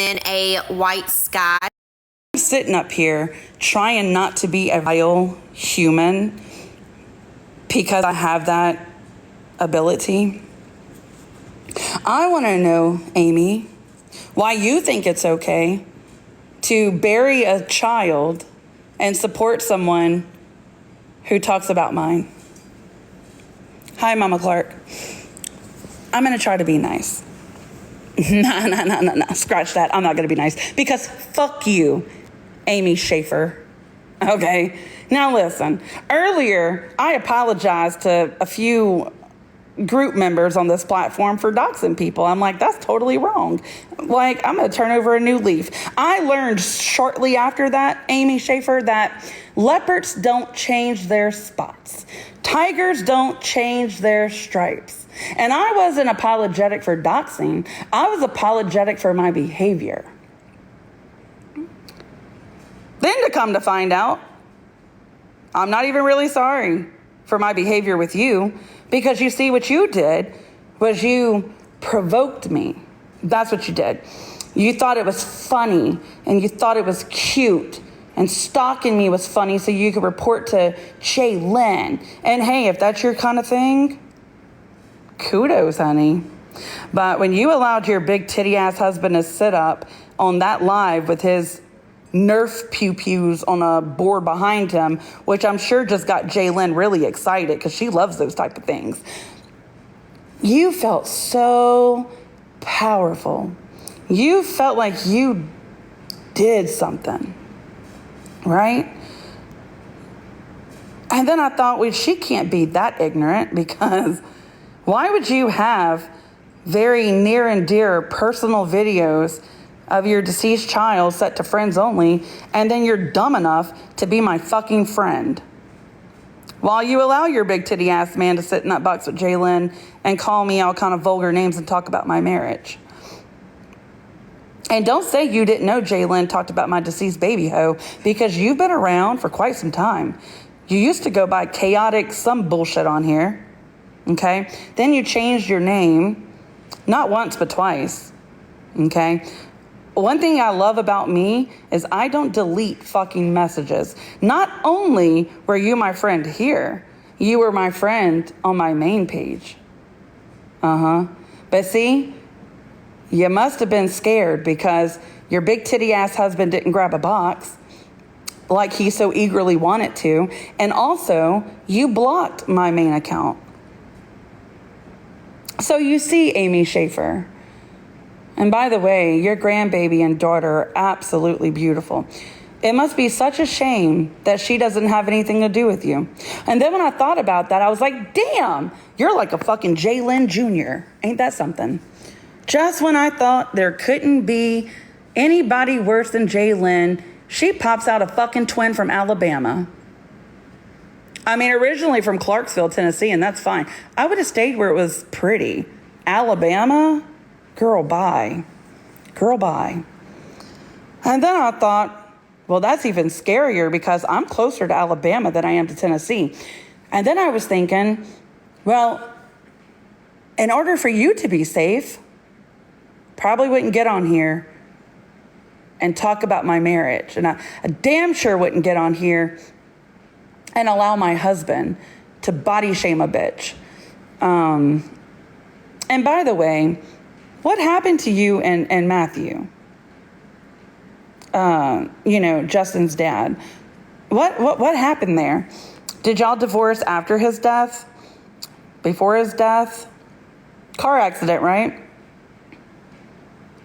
in a white sky. I'm sitting up here trying not to be a vile human because I have that ability. I want to know, Amy, why you think it's okay to bury a child and support someone who talks about mine. Hi, Mama Clark. I'm going to try to be nice. No. Scratch that. I'm not going to be nice because fuck you, Amy Schaefer. Okay. Now listen, earlier I apologized to a few group members on this platform for doxing people. I'm like, that's totally wrong. Like, I'm going to turn over a new leaf. I learned shortly after that, Amy Schaefer, that leopards don't change their spots. Tigers don't change their stripes. And I wasn't apologetic for doxing. I was apologetic for my behavior. Then to come to find out, I'm not even really sorry for my behavior with you, because you see what you did was you provoked me. That's what you did. You thought it was funny and you thought it was cute, and stalking me was funny so you could report to jlynn. And hey, if that's your kind of thing, kudos, honey. But when you allowed your big titty ass husband to sit up on that live with his Nerf pew-pews on a board behind him, which I'm sure just got jlynn really excited because she loves those type of things. You felt so powerful. You felt like you did something, right? And then I thought, well, she can't be that ignorant, because why would you have very near and dear personal videos of your deceased child set to friends only, and then you're dumb enough to be my fucking friend, while you allow your big titty ass man to sit in that box with jlynn and call me all kind of vulgar names and talk about my marriage? And don't say you didn't know jlynn talked about my deceased baby hoe, because you've been around for quite some time. You used to go by chaotic some bullshit on here, okay? Then you changed your name, not once but twice, okay? One thing I love about me is I don't delete fucking messages. Not only were you my friend here, you were my friend on my main page. But see, you must have been scared because your big titty ass husband didn't grab a box like he so eagerly wanted to. And also, you blocked my main account. So you see, Amy Schaefer. And by the way, your grandbaby and daughter are absolutely beautiful. It must be such a shame that she doesn't have anything to do with you. And then when I thought about that, I was like, damn, you're like a fucking jlynn Jr. Ain't that something? Just when I thought there couldn't be anybody worse than jlynn, she pops out a fucking twin from Alabama. I mean, originally from Clarksville, Tennessee, and that's fine. I would have stayed where it was pretty. Alabama? Girl, bye. Girl, bye. And then I thought, well, that's even scarier because I'm closer to Alabama than I am to Tennessee. And then I was thinking, well, in order for you to be safe, probably wouldn't get on here and talk about my marriage. And I damn sure wouldn't get on here and allow my husband to body shame a bitch. And by the way, what happened to you and Matthew? Justin's dad. What happened there? Did y'all divorce after his death? Before his death? Car accident, right?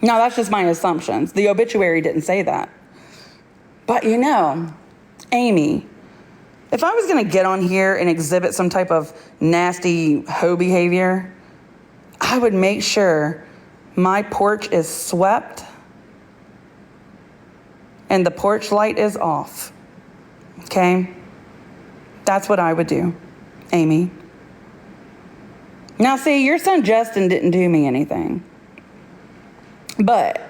No, that's just my assumptions. The obituary didn't say that. But Amy, if I was going to get on here and exhibit some type of nasty hoe behavior, I would make sure my porch is swept and the porch light is off. Okay? That's what I would do, Amy. Now, see, your son Justin didn't do me anything. But,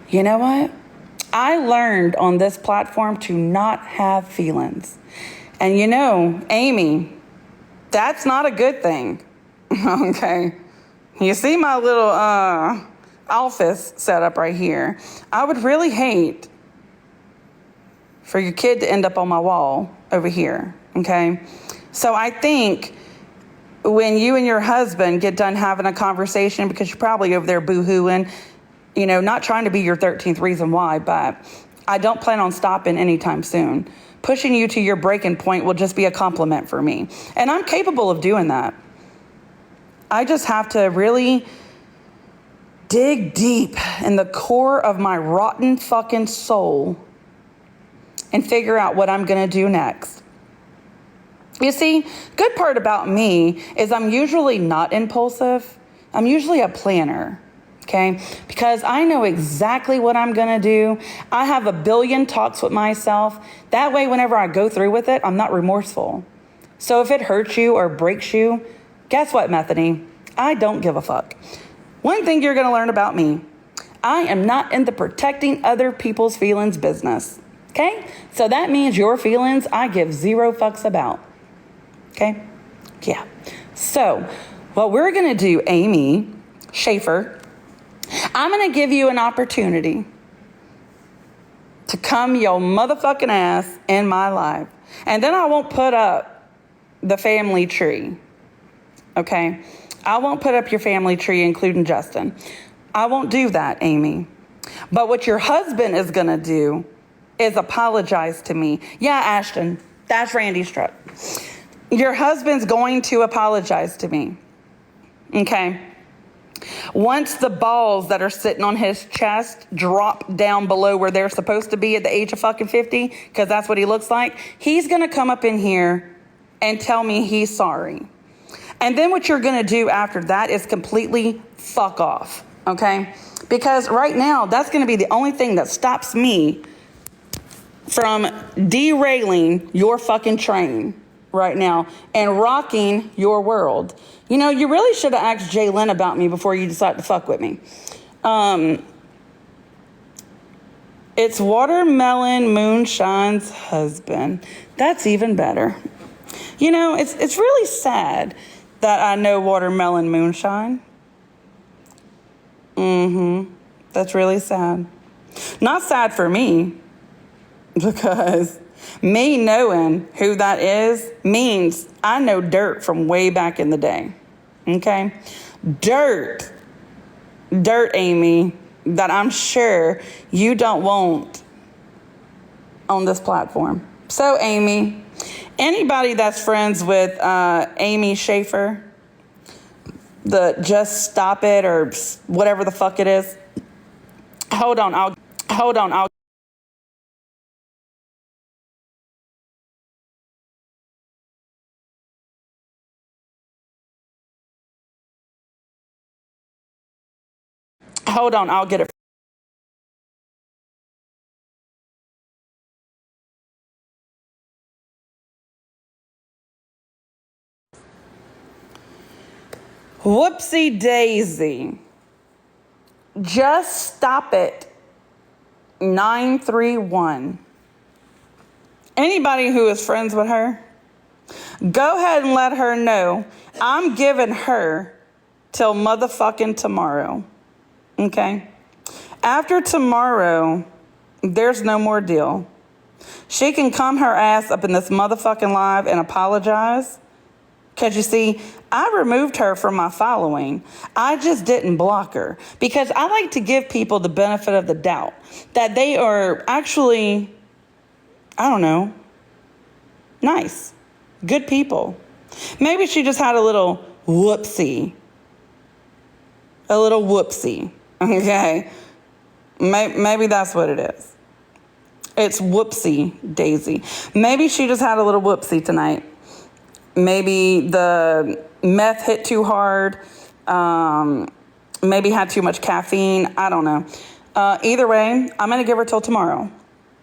you know what? I learned on this platform to not have feelings. And Amy, that's not a good thing. Okay? You see my little, office set up right here. I would really hate for your kid to end up on my wall over here, okay? So I think when you and your husband get done having a conversation, because you're probably over there boo-hooing, you know, not trying to be your 13th reason why, but I don't plan on stopping anytime soon. Pushing you to your breaking point will just be a compliment for me. And I'm capable of doing that. I just have to really dig deep in the core of my rotten fucking soul and figure out what I'm going to do next. You see, good part about me is I'm usually not impulsive. I'm usually a planner. Okay, because I know exactly what I'm going to do. I have a billion talks with myself. That way, whenever I go through with it, I'm not remorseful. So if it hurts you or breaks you, guess what, Methany? I don't give a fuck. One thing you're going to learn about me, I am not in the protecting other people's feelings business. Okay, so that means your feelings I give zero fucks about. Okay, yeah. So what we're going to do, Amy Schaefer, I'm going to give you an opportunity to come your motherfucking ass in my life. And then I won't put up the family tree. Okay? I won't put up your family tree, including Justin. I won't do that, Amy. But what your husband is going to do is apologize to me. Yeah, Ashton, that's Randy's truck. Your husband's going to apologize to me. Okay? Once the balls that are sitting on his chest drop down below where they're supposed to be at the age of fucking 50, because that's what he looks like, he's going to come up in here and tell me he's sorry. And then what you're going to do after that is completely fuck off, okay? Because right now, that's going to be the only thing that stops me from derailing your fucking train right now and rocking your world. You know, you really should have asked jlynn about me before you decide to fuck with me. It's Watermelon Moonshine's husband. That's even better. You know, it's really sad that I know Watermelon Moonshine. That's really sad. Not sad for me, because me knowing who that is means I know dirt from way back in the day. Okay? Dirt, Amy, that I'm sure you don't want on this platform. So, Amy, anybody that's friends with Amy Schaefer, the Just Stop It or whatever the fuck it is, hold on, I'll Hold on, I'll get it. Whoopsie daisy. Just Stop It 931. Anybody who is friends with her, go ahead and let her know I'm giving her till motherfucking tomorrow. Okay? After tomorrow, there's no more deal. She can come her ass up in this motherfucking live and apologize. Because you see, I removed her from my following. I just didn't block her. Because I like to give people the benefit of the doubt that they are actually, I don't know, nice, good people. Maybe she just had a little whoopsie. Okay? Maybe that's what it is. It's whoopsie daisy. Maybe she just had a little whoopsie tonight. Maybe the meth hit too hard. Maybe had too much caffeine. I don't know. Either way, I'm going to give her till tomorrow.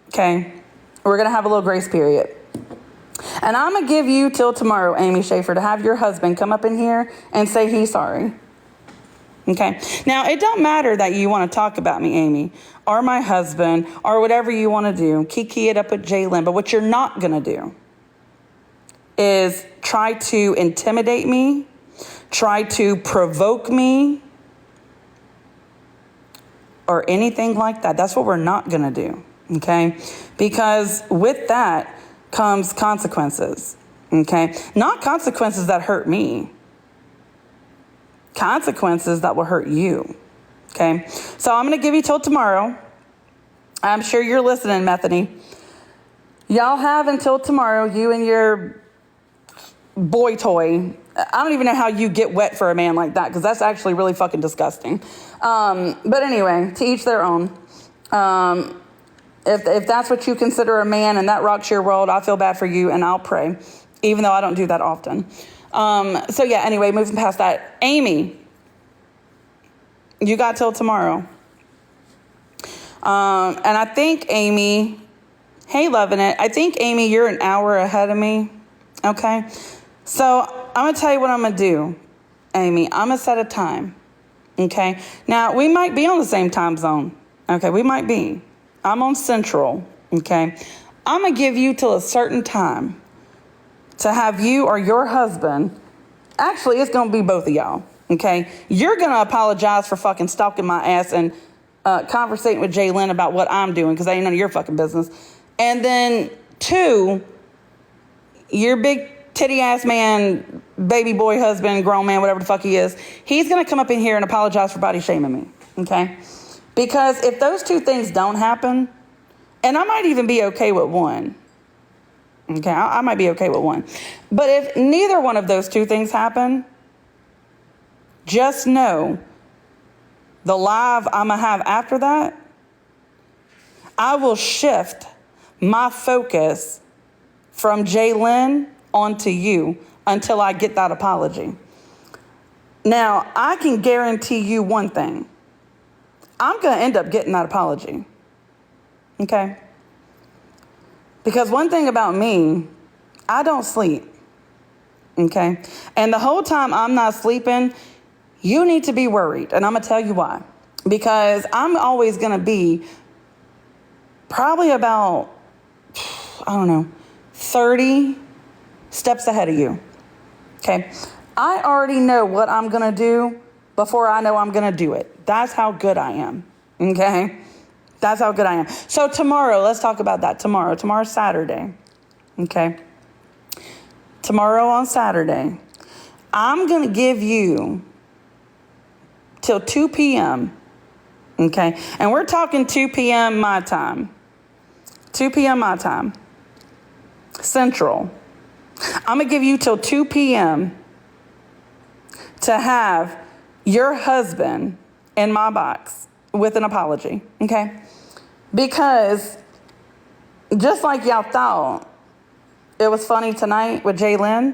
Okay? We're going to have a little grace period. And I'm going to give you till tomorrow, Amy Schaefer, to have your husband come up in here and say he's sorry. Okay? Now, it don't matter that you want to talk about me, Amy, or my husband, or whatever you want to do. Kiki it up with jlynn. But what you're not going to do is try to intimidate me, try to provoke me, or anything like that. That's what we're not going to do, okay? Because with that comes consequences, okay? Not consequences that hurt me. Consequences that will hurt you, okay? So I'm going to give you till tomorrow. I'm sure you're listening, Methany. Y'all have until tomorrow, you and your boy toy. I don't even know how you get wet for a man like that, because that's actually really fucking disgusting. But anyway, to each their own. If that's what you consider a man and that rocks your world, I feel bad for you and I'll pray, even though I don't do that often. So yeah, anyway, moving past that. Amy, you got till tomorrow. And I think Amy, hey, loving it. I think Amy, you're an hour ahead of me. Okay. So I'm going to tell you what I'm going to do, Amy. I'm going to set a time. Okay. Now we might be on the same time zone. Okay. We might be. I'm on Central. Okay. I'm going to give you till a certain time to have you or your husband. Actually, it's going to be both of y'all. Okay. You're going to apologize for fucking stalking my ass and conversating with jlynn about what I'm doing, because that ain't none of your fucking business. And then 2, your big titty ass man, baby boy husband, grown man, whatever the fuck he is, he's going to come up in here and apologize for body shaming me. Okay. Because if those 2 things don't happen, and I might even be okay with 1. Okay. I might be okay with 1. But if neither one of those 2 things happen, just know the live I'm going to have after that, I will shift my focus from jlynn onto you until I get that apology. Now, I can guarantee you one thing. I'm going to end up getting that apology. Okay? Because one thing about me, I don't sleep. Okay? And the whole time I'm not sleeping, you need to be worried. And I'm going to tell you why. Because I'm always going to be probably about, 30 steps ahead of you. Okay. I already know what I'm going to do before I know I'm going to do it. That's how good I am. Okay. That's how good I am. So tomorrow, let's talk about that tomorrow. Tomorrow's Saturday. Okay. Tomorrow on Saturday, I'm going to give you till 2 p.m. Okay. And we're talking 2 p.m. my time. 2 p.m. my time. Central. I'm going to give you till 2 p.m. to have your husband in my box with an apology. Okay? Because just like y'all thought it was funny tonight with jlynn,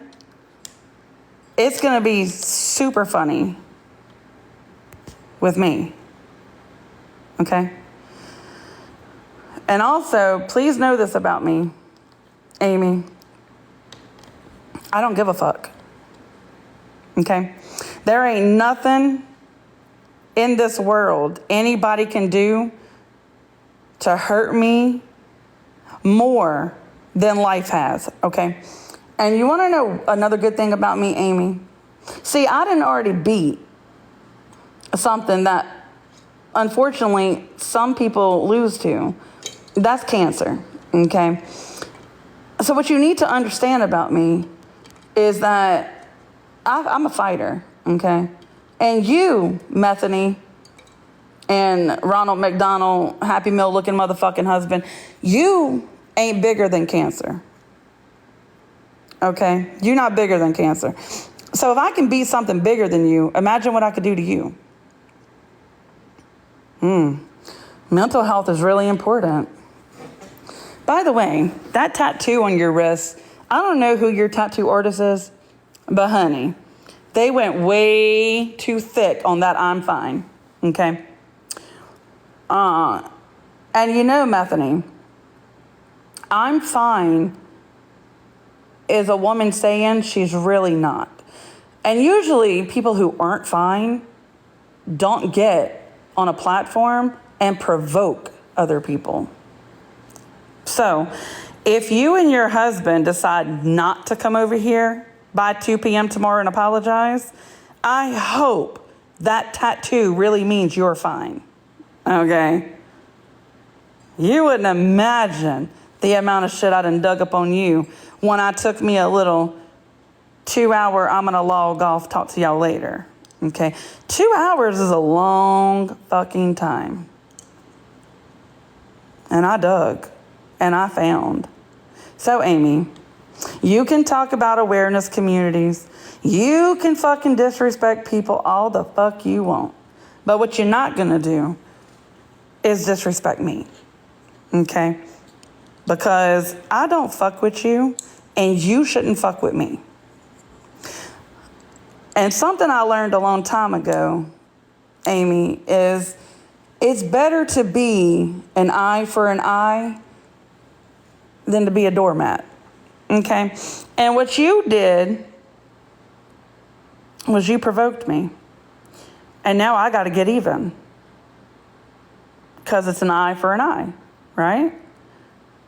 it's going to be super funny with me. Okay? And also, please know this about me, Amy. I don't give a fuck. Okay? There ain't nothing in this world anybody can do to hurt me more than life has. Okay? And you want to know another good thing about me, Amy? See, I didn't already beat something that, unfortunately, some people lose to. That's cancer. Okay? So what you need to understand about me is that I'm a fighter, okay? And you, Methany, and Ronald McDonald, Happy Meal looking motherfucking husband, you ain't bigger than cancer. Okay? You're not bigger than cancer. So if I can beat something bigger than you, imagine what I could do to you. Mental health is really important. By the way, that tattoo on your wrist, I don't know who your tattoo artist is, but honey, they went way too thick on that I'm fine. Okay? And you know, Methany, I'm fine is a woman saying she's really not. And usually people who aren't fine don't get on a platform and provoke other people. So if you and your husband decide not to come over here by 2 p.m. tomorrow and apologize, I hope that tattoo really means you're fine. Okay? You wouldn't imagine the amount of shit I done dug up on you when I took me a little 2-hour, I'm gonna log off, talk to y'all later. Okay? 2 hours is a long fucking time. And I dug. And I found. So, Amy, you can talk about awareness communities. You can fucking disrespect people all the fuck you want. But what you're not gonna do is disrespect me. Okay? Because I don't fuck with you, and you shouldn't fuck with me. And something I learned a long time ago, Amy, is it's better to be an eye for an eye than to be a doormat. Okay? And what you did was you provoked me. And now I got to get even. Because it's an eye for an eye, right?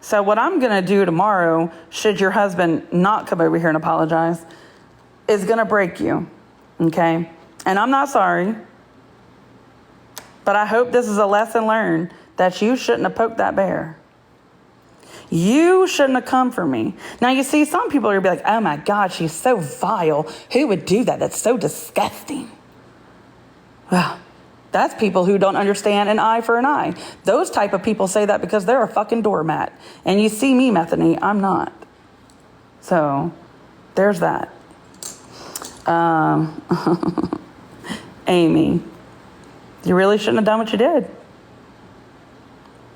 So what I'm going to do tomorrow, should your husband not come over here and apologize, is going to break you. Okay? And I'm not sorry. But I hope this is a lesson learned that you shouldn't have poked that bear. You shouldn't have come for me. Now, you see, some people are going to be like, oh my God, she's so vile. Who would do that? That's so disgusting. Well, that's people who don't understand an eye for an eye. Those type of people say that because they're a fucking doormat. And you see me, Methany, I'm not. So, there's that. Amy, you really shouldn't have done what you did.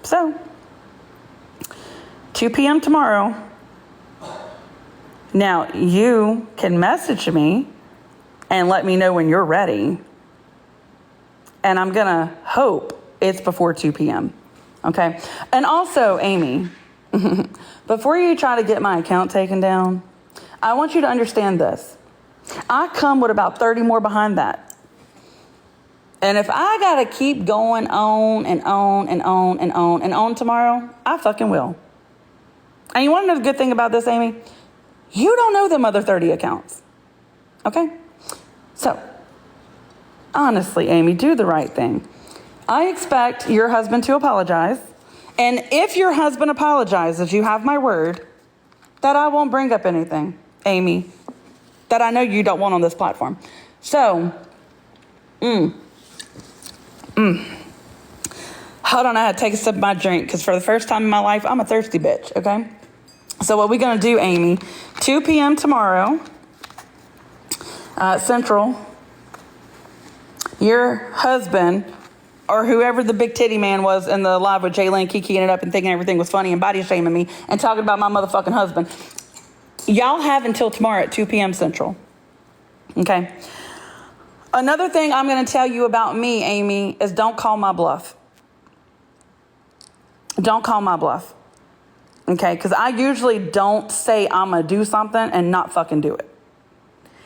So, 2 p.m. tomorrow. Now, you can message me and let me know when you're ready. And I'm going to hope it's before 2 p.m. Okay? And also, Amy, before you try to get my account taken down, I want you to understand this. I come with about 30 more behind that. And if I got to keep going on and on and on and on and on tomorrow, I fucking will. And you want to know the good thing about this, Amy? You don't know them other 30 accounts. Okay? So, honestly, Amy, do the right thing. I expect your husband to apologize. And if your husband apologizes, you have my word that I won't bring up anything, Amy, that I know you don't want on this platform. So, hold on, I had to take a sip of my drink because for the first time in my life, I'm a thirsty bitch, okay? So what we're going to do, Amy, 2 p.m. tomorrow, Central, your husband, or whoever the big titty man was in the live with jlynn kikiing it up and thinking everything was funny and body shaming me and talking about my motherfucking husband, y'all have until tomorrow at 2 p.m. Central, okay? Another thing I'm going to tell you about me, Amy, is don't call my bluff. Don't call my bluff. Okay? Because I usually don't say I'm going to do something and not fucking do it.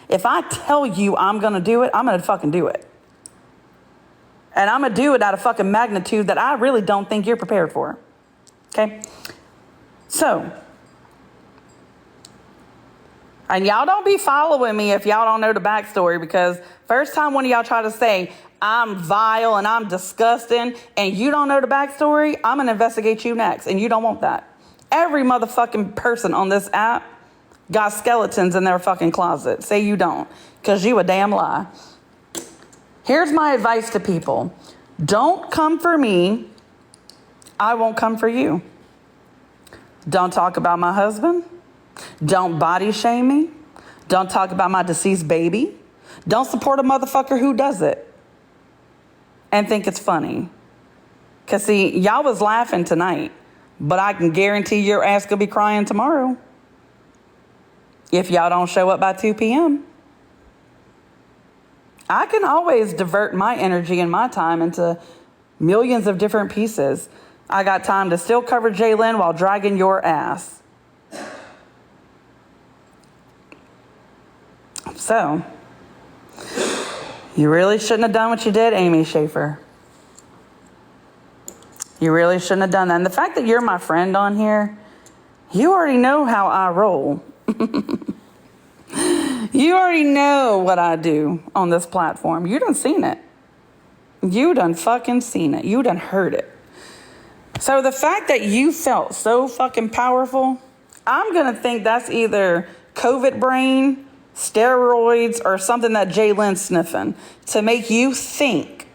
If I tell you I'm going to do it, I'm going to fucking do it. And I'm going to do it at a fucking magnitude that I really don't think you're prepared for. Okay? So, and y'all don't be following me if y'all don't know the backstory, because first time one of y'all try to say I'm vile and I'm disgusting and you don't know the backstory, I'm going to investigate you next, and you don't want that. Every motherfucking person on this app got skeletons in their fucking closet. Say you don't, because you a damn lie. Here's my advice to people. Don't come for me. I won't come for you. Don't talk about my husband. Don't body shame me. Don't talk about my deceased baby. Don't support a motherfucker who does it and think it's funny. Because, see, y'all was laughing tonight, but I can guarantee your ass gonna be crying tomorrow if y'all don't show up by 2 p.m. I can always divert my energy and my time into millions of different pieces. I got time to still cover jlynn while dragging your ass. So, you really shouldn't have done what you did, Amy Schaefer. You really shouldn't have done that. And the fact that you're my friend on here, you already know how I roll. You already know what I do on this platform. You done seen it. You done fucking seen it. You done heard it. So the fact that you felt so fucking powerful, I'm going to think that's either COVID brain, steroids, or something that jLynn's sniffing to make you think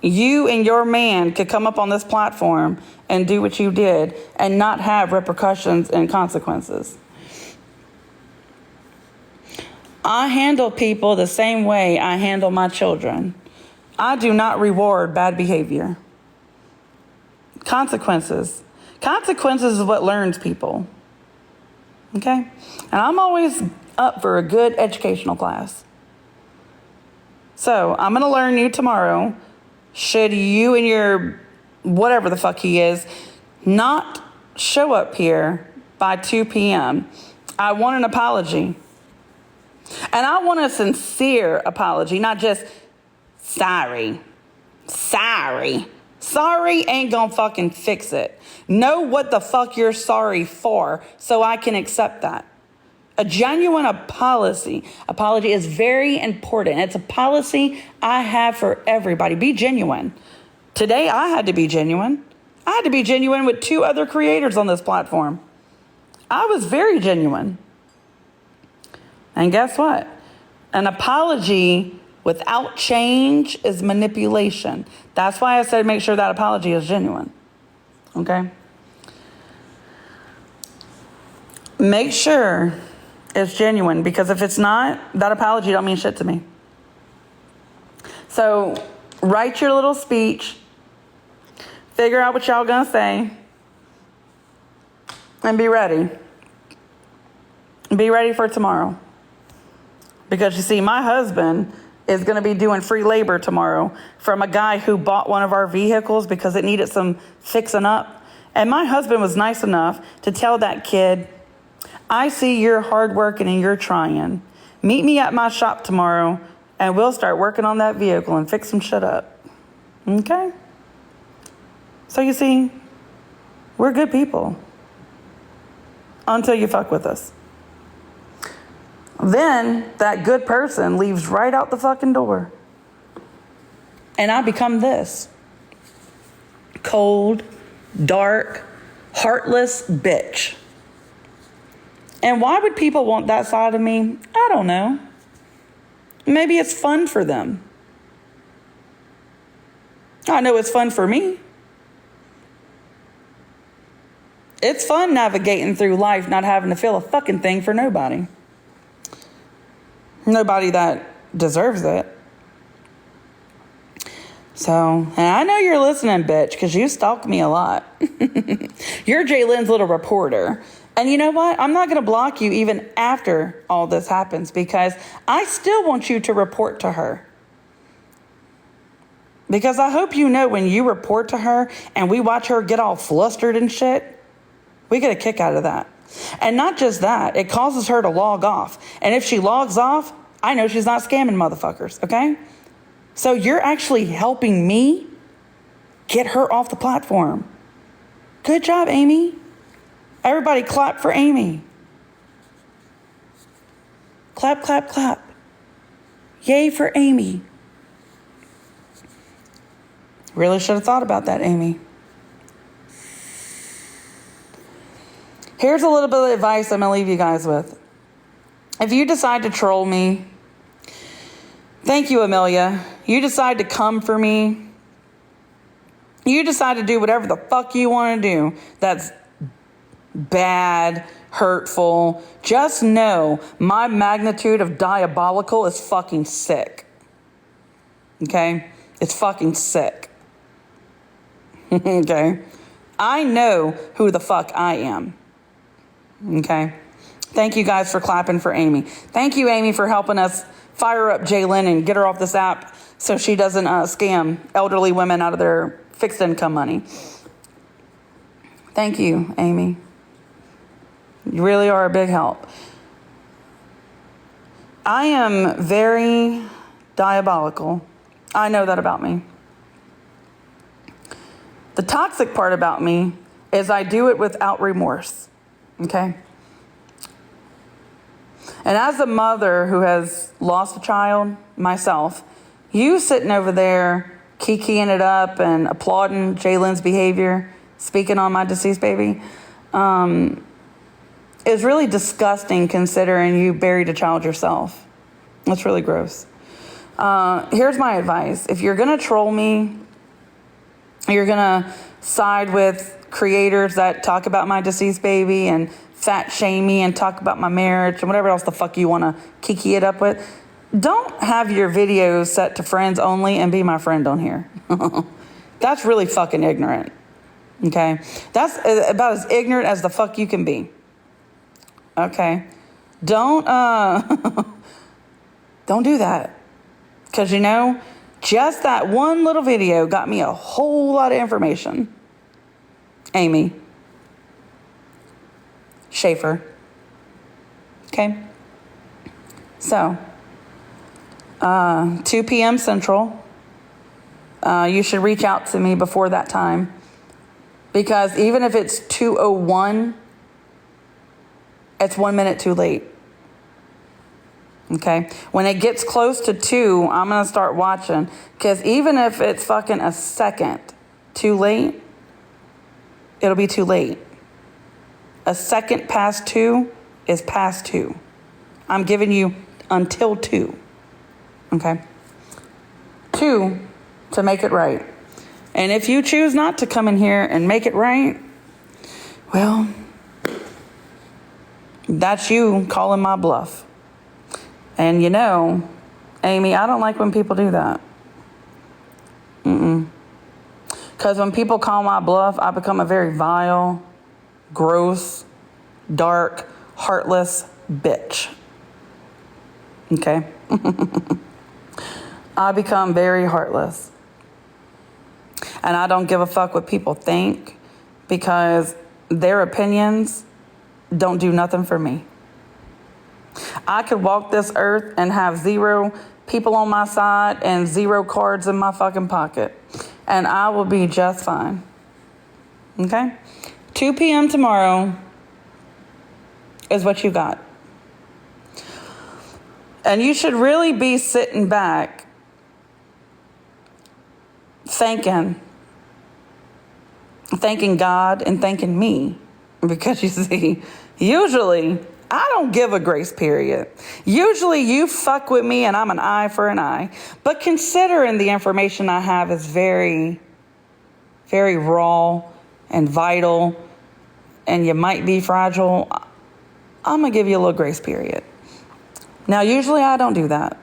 you and your man could come up on this platform and do what you did and not have repercussions and consequences. I handle people the same way I handle my children. I do not reward bad behavior. Consequences. Consequences is what learns people. Okay? And I'm always up for a good educational class. So I'm going to learn you tomorrow. Should you and your whatever the fuck he is not show up here by 2 p.m., I want an apology. And I want a sincere apology, not just sorry. Sorry. Sorry ain't gonna fucking fix it. Know what the fuck you're sorry for so I can accept that. A genuine apology is very important. It's a policy I have for everybody. Be genuine. Today I had to be genuine. I had to be genuine with 2 other creators on this platform. I was very genuine. And guess what? An apology without change is manipulation. That's why I said make sure that apology is genuine. Okay? Make sure it's genuine, because if it's not, that apology don't mean shit to me. So write your little speech. Figure out what y'all gonna say. And be ready. Be ready for tomorrow. Because you see, my husband is going to be doing free labor tomorrow from a guy who bought one of our vehicles because it needed some fixing up. And my husband was nice enough to tell that kid, I see you're hard working and you're trying. Meet me at my shop tomorrow and we'll start working on that vehicle and fix some shit up. Okay? So you see, we're good people. Until you fuck with us. Then that good person leaves right out the fucking door. And I become this. Cold, dark, heartless bitch. And why would people want that side of me? I don't know. Maybe it's fun for them. I know it's fun for me. It's fun navigating through life not having to feel a fucking thing for nobody. Nobody that deserves it. So, and I know you're listening, bitch, because you stalk me a lot. You're jLynn's little reporter. And you know what? I'm not going to block you even after all this happens, because I still want you to report to her. Because I hope you know when you report to her and we watch her get all flustered and shit, we get a kick out of that. And not just that, it causes her to log off. And if she logs off, I know she's not scamming motherfuckers, okay? So you're actually helping me get her off the platform. Good job, Amy. Everybody clap for Amy. Clap, clap, clap. Yay for Amy. Really should have thought about that, Amy. Here's a little bit of advice I'm going to leave you guys with. If you decide to troll me, thank you, Amelia. You decide to come for me. You decide to do whatever the fuck you want to do that's bad, hurtful. Just know my magnitude of diabolical is fucking sick. Okay? It's fucking sick. Okay? I know who the fuck I am. Okay. Thank you guys for clapping for Amy. Thank you, Amy, for helping us fire up jLynn and get her off this app so she doesn't scam elderly women out of their fixed income money. Thank you, Amy. You really are a big help. I am very diabolical. I know that about me. The toxic part about me is I do it without remorse. Okay? And as a mother who has lost a child myself, You sitting over there kikiing it up and applauding jLynn's behavior, speaking on my deceased baby, is really disgusting considering you buried a child yourself. That's really gross. Here's my advice. If you're going to troll me, you're going to side with creators that talk about my deceased baby and fat shame me and talk about my marriage and whatever else the fuck you want to kiki it up with, don't have your videos set to friends only and be my friend on here. That's really fucking ignorant. Okay? That's about as ignorant as the fuck you can be. Okay? Don't do that. Because, you know, just that one little video got me a whole lot of information. Amy Schaefer. Okay? So, 2 p.m. Central. You should reach out to me before that time. Because even if it's 2:01, it's 1 minute too late. Okay? When it gets close to 2, I'm going to start watching. Because even if it's fucking a second too late, it'll be too late. A second past 2 is past 2. I'm giving you until 2. Okay? 2, to make it right. And if you choose not to come in here and make it right, well, that's you calling my bluff. And you know, Amy, I don't like when people do that. Because when people call my bluff, I become a very vile, gross, dark, heartless bitch. Okay? I become very heartless. And I don't give a fuck what people think because their opinions don't do nothing for me. I could walk this earth and have 0 people on my side and 0 cards in my fucking pocket. And I will be just fine. Okay? 2 p.m. tomorrow is what you got. And you should really be sitting back thanking God and thanking me. Because you see, usually I don't give a grace period. Usually you fuck with me and I'm an eye for an eye. But considering the information I have is very, very raw and vital, and you might be fragile, I'm going to give you a little grace period. Now, usually I don't do that.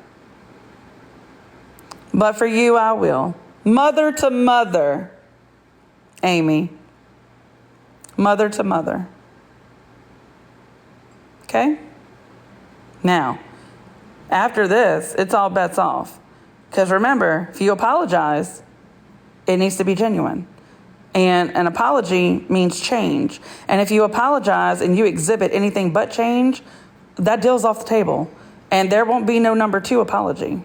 But for you, I will. Mother to mother, Amy. Mother to mother. Okay? Now, after this, it's all bets off. Because remember, if you apologize, it needs to be genuine. And an apology means change. And if you apologize and you exhibit anything but change, that deal's off the table. And there won't be no number 2 apology.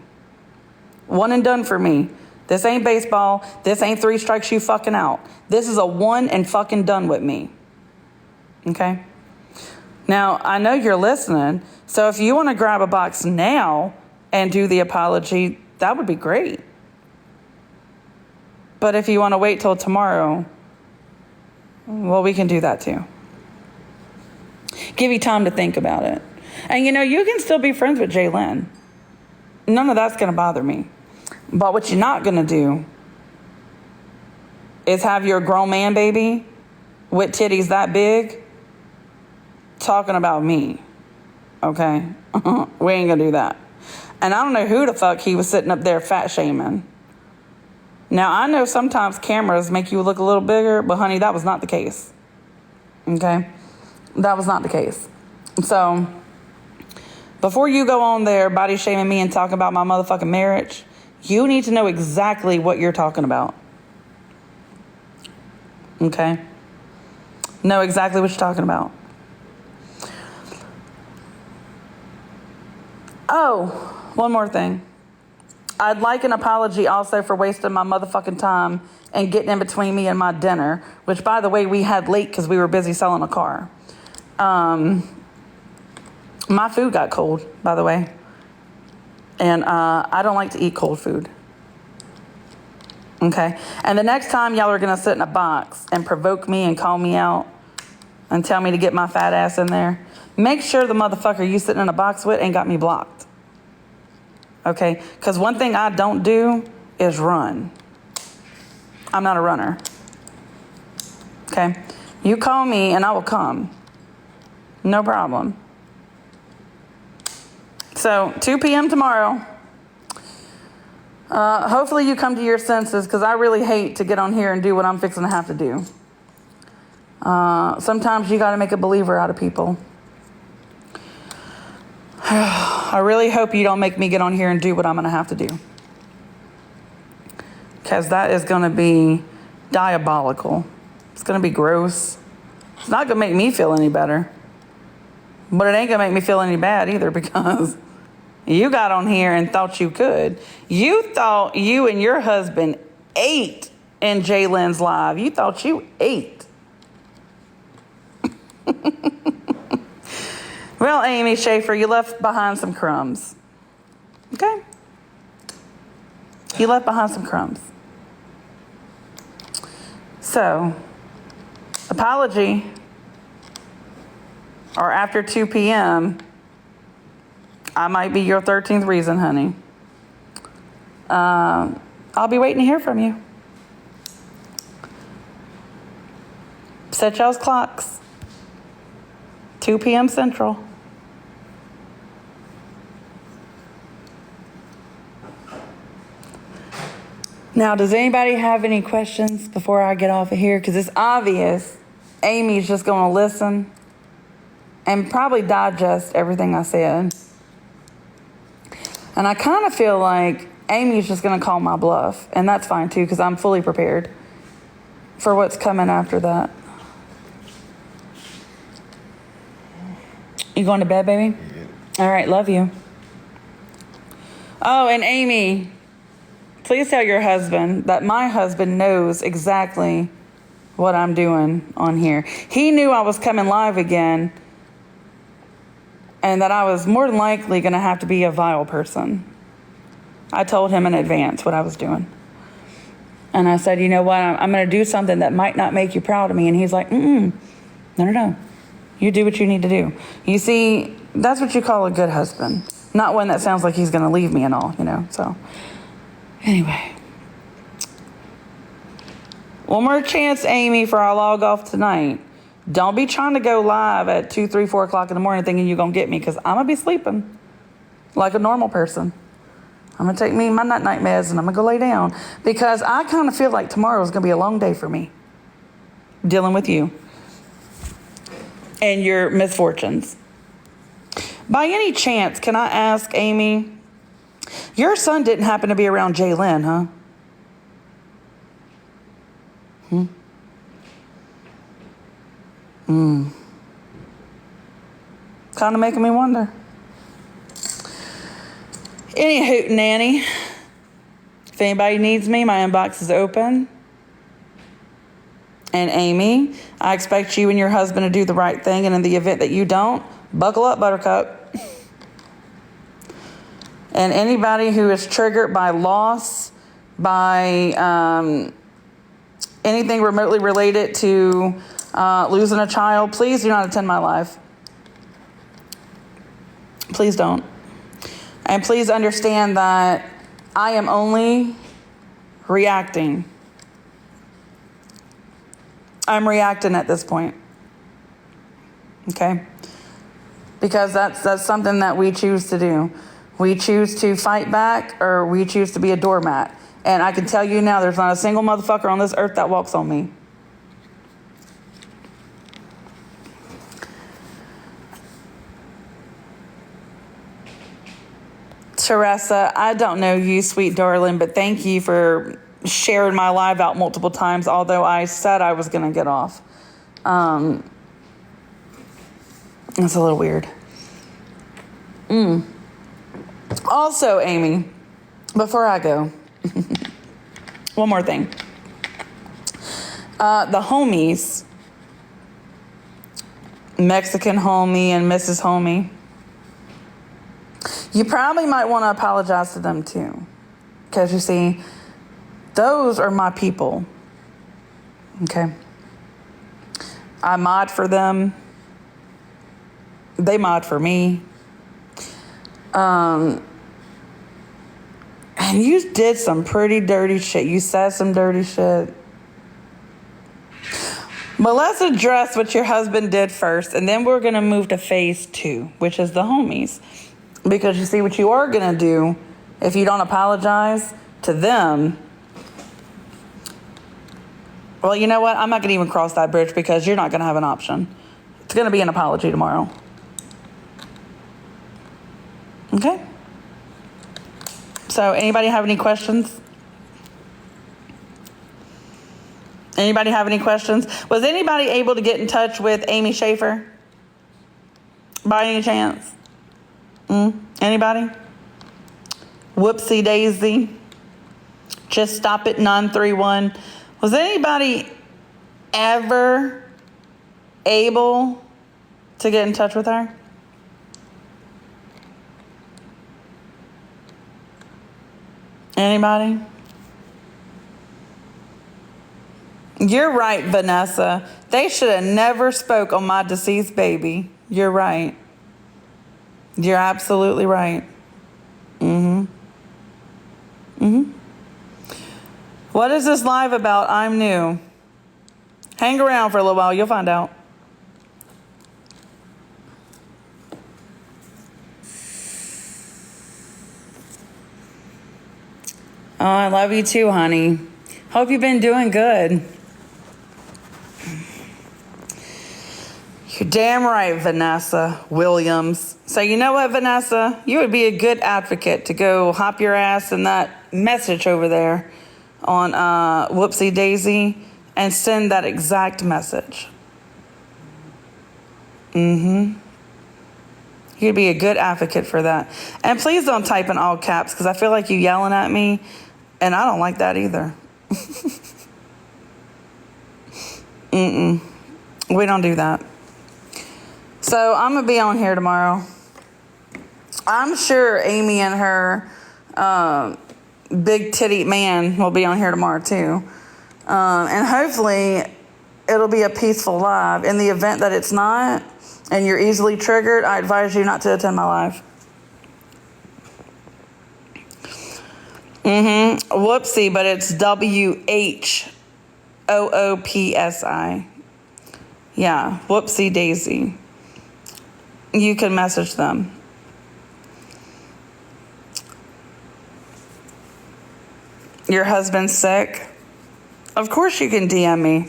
One and done for me. This ain't baseball. This ain't 3 strikes you fucking out. This is a one and fucking done with me. Okay? Now, I know you're listening, so if you want to grab a box now and do the apology, that would be great. But if you want to wait till tomorrow, well, we can do that too. Give you time to think about it. And you know, you can still be friends with jLynn. None of that's going to bother me. But what you're not going to do is have your grown man baby with titties that big talking about me. Okay? We ain't going to do that. And I don't know who the fuck he was sitting up there fat shaming. Now, I know sometimes cameras make you look a little bigger, but honey, that was not the case. Okay? That was not the case. So, before you go on there body shaming me and talking about my motherfucking marriage, you need to know exactly what you're talking about. Okay? Know exactly what you're talking about. Oh, one more thing. I'd like an apology also for wasting my motherfucking time and getting in between me and my dinner, which, by the way, we had late because we were busy selling a car. My food got cold, by the way. And I don't like to eat cold food. Okay? And the next time y'all are going to sit in a box and provoke me and call me out and tell me to get my fat ass in there, make sure the motherfucker you sitting in a box with ain't got me blocked. Okay? Because one thing I don't do is run. I'm not a runner. Okay? You call me and I will come. No problem. So 2 p.m. tomorrow. Hopefully you come to your senses, because I really hate to get on here and do what I'm fixing to have to do. Sometimes you got to make a believer out of people. I really hope you don't make me get on here and do what I'm going to have to do, because that is going to be diabolical. It's going to be gross. It's not going to make me feel any better, but it ain't going to make me feel any bad either, because you got on here and thought you could. You thought you and your husband ate in jLynn's live. You thought you ate. Well, Amy Schaefer, you left behind some crumbs. Okay? You left behind some crumbs. So, apology, or after 2 p.m., I might be your 13th reason, honey. I'll be waiting to hear from you. Set y'all's clocks. 2 p.m. Central. Now, does anybody have any questions before I get off of here? Because it's obvious Amy's just going to listen and probably digest everything I said. And I kind of feel like Amy's just going to call my bluff. And that's fine, too, because I'm fully prepared for what's coming after that. You going to bed, baby? Yeah. All right, love you. Oh, and Amy, please tell your husband that my husband knows exactly what I'm doing on here. He knew I was coming live again, and that I was more than likely going to have to be a vile person. I told him in advance what I was doing. And I said, you know what, I'm going to do something that might not make you proud of me. And he's like, no. You do what you need to do. You see, that's what you call a good husband. Not one that sounds like he's going to leave me and all, So, anyway. One more chance, Amy, for our log off tonight. Don't be trying to go live at 2, 3, 4 o'clock in the morning thinking you're going to get me, because I'm going to be sleeping like a normal person. I'm going to take me my night meds and I'm going to go lay down, because I kind of feel like tomorrow is going to be a long day for me dealing with you and your misfortunes. By any chance, can I ask, Amy, your son didn't happen to be around jLynn, huh? Kind of making me wonder. Any hoot nanny. If anybody needs me, my inbox is open. And Amy, I expect you and your husband to do the right thing. And in the event that you don't, buckle up, buttercup. And anybody who is triggered by loss, by anything remotely related to losing a child, please do not attend my live. Please don't. And please understand that I am only reacting. I'm reacting at this point. Okay? Because that's something that we choose to do. We choose to fight back, or we choose to be a doormat. And I can tell you now, there's not a single motherfucker on this earth that walks on me. Teresa, I don't know you, sweet darling, but thank you for sharing my live out multiple times, although I said I was going to get off. It's a little weird. Also, Amy, before I go, one more thing. The homies, Mexican homie and Mrs. Homie, You probably might want to apologize to them too. Because you see, those are my people. Okay? I mod for them. They mod for me. And you did some pretty dirty shit. You said some dirty shit. But let's address what your husband did first, and then we're going to move to phase 2, which is the homies. Because you see, what you are going to do, if you don't apologize to them, well, you know what? I'm not going to even cross that bridge because you're not going to have an option. It's going to be an apology tomorrow. Okay? So, anybody have any questions? Anybody have any questions? Was anybody able to get in touch with Amy Schaefer? By any chance? Anybody? Whoopsie daisy. Just stop at 931. Was anybody ever able to get in touch with her? Anybody? You're right, Vanessa. They should have never spoke on my deceased baby. You're right. You're absolutely right. What is this live about? I'm new. Hang around for a little while. You'll find out. Oh, I love you too, honey. Hope you've been doing good. You're damn right, Vanessa Williams. So you know what, Vanessa? You would be a good advocate to go hop your ass in that message over there on Whoopsie Daisy and send that exact message. You'd be a good advocate for that. And please don't type in all caps because I feel like you yelling at me and I don't like that either. We don't do that. So I'm going to be on here tomorrow. I'm sure Amy and her big titty man will be on here tomorrow too. And hopefully it'll be a peaceful live. In the event that it's not and you're easily triggered, I advise you not to attend my live. Whoopsie, but it's WHOOPSI. Yeah, Whoopsie Daisy. You can message them. Your husband's sick? Of course you can DM me.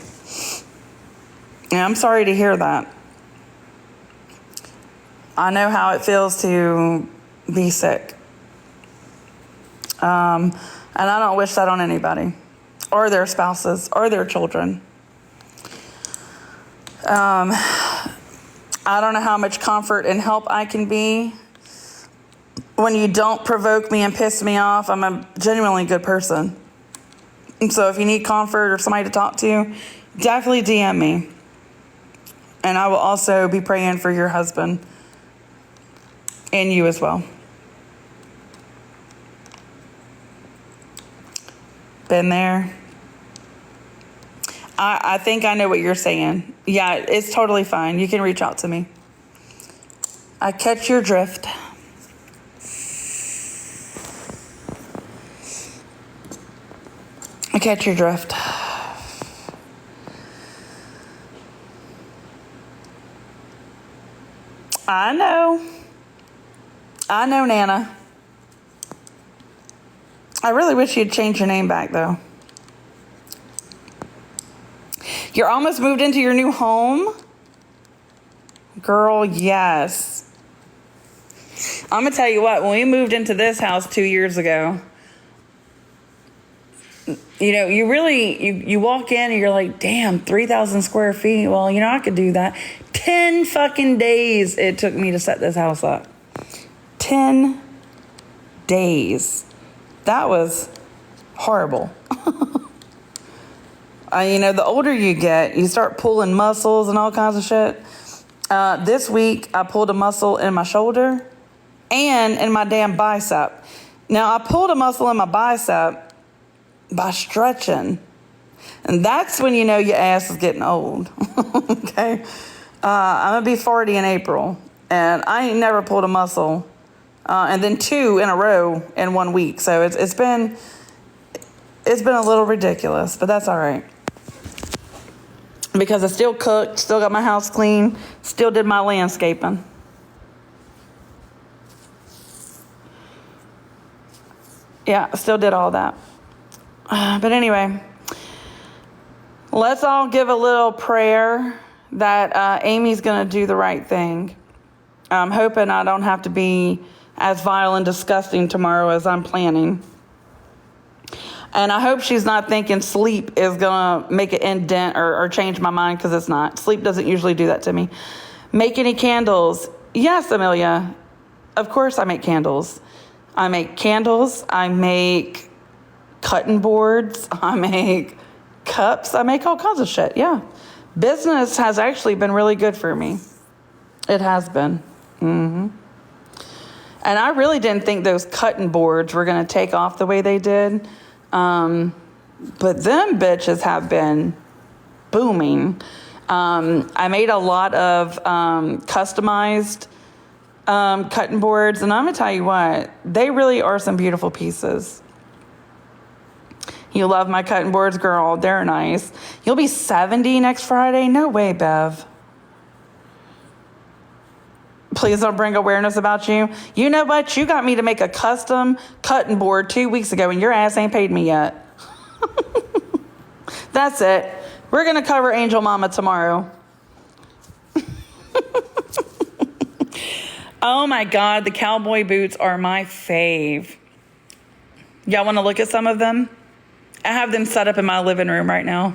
Yeah, I'm sorry to hear that. I know how it feels to be sick. And I don't wish that on anybody, or their spouses, or their children. I don't know how much comfort and help I can be. When you don't provoke me and piss me off, I'm a genuinely good person. And so if you need comfort or somebody to talk to, definitely DM me. And I will also be praying for your husband and you as well. Been there. I think I know what you're saying. Yeah, it's totally fine. You can reach out to me. I catch your drift. I catch your drift. I know, Nana. I really wish you'd change your name back, though. You're almost moved into your new home? Girl, yes. I'm going to tell you what, when we moved into this house 2 years ago, you know, you walk in and you're like, damn, 3,000 square feet. Well, you know, I could do that. 10 fucking days it took me to set this house up. 10 days. That was horrible. You know, the older you get, you start pulling muscles and all kinds of shit. This week, I pulled a muscle in my shoulder, and in my damn bicep. Now, I pulled a muscle in my bicep by stretching. And that's when you know your ass is getting old. Okay? I'm going to be 40 in April. And I ain't never pulled a muscle. And then 2 in a row in 1 week. So it's been a little ridiculous. But that's all right. Because I still cooked, still got my house clean, still did my landscaping. Yeah, still did all that. But anyway, let's all give a little prayer that Amy's going to do the right thing. I'm hoping I don't have to be as vile and disgusting tomorrow as I'm planning. And I hope she's not thinking sleep is going to make it indent or change my mind, because it's not. Sleep doesn't usually do that to me. Make any candles? Yes, Amelia. Of course I make candles. I make candles. I make cutting boards. I make cups. I make all kinds of shit. Yeah. Business has actually been really good for me. It has been. Mm-hmm. And I really didn't think those cutting boards were going to take off the way they did. But them bitches have been booming. I made a lot of customized cutting boards, and I'm gonna tell you what, they really are some beautiful pieces. You love my cutting boards, girl. They're nice. You'll be 70 next Friday? No way, Bev. Please don't bring awareness about you. You know what? You got me to make a custom cutting board 2 weeks ago, and your ass ain't paid me yet. That's it. We're going to cover Angel Mama tomorrow. Oh my God, the cowboy boots are my fave. Y'all want to look at some of them? I have them set up in my living room right now.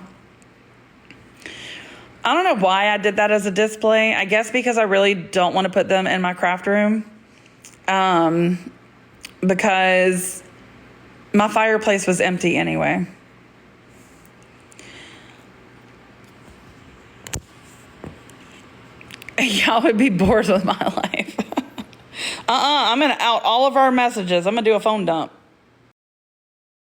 I don't know why I did that as a display. I guess because I really don't want to put them in my craft room. Because my fireplace was empty anyway. Y'all would be bored with my life. I'm going to out all of our messages. I'm going to do a phone dump.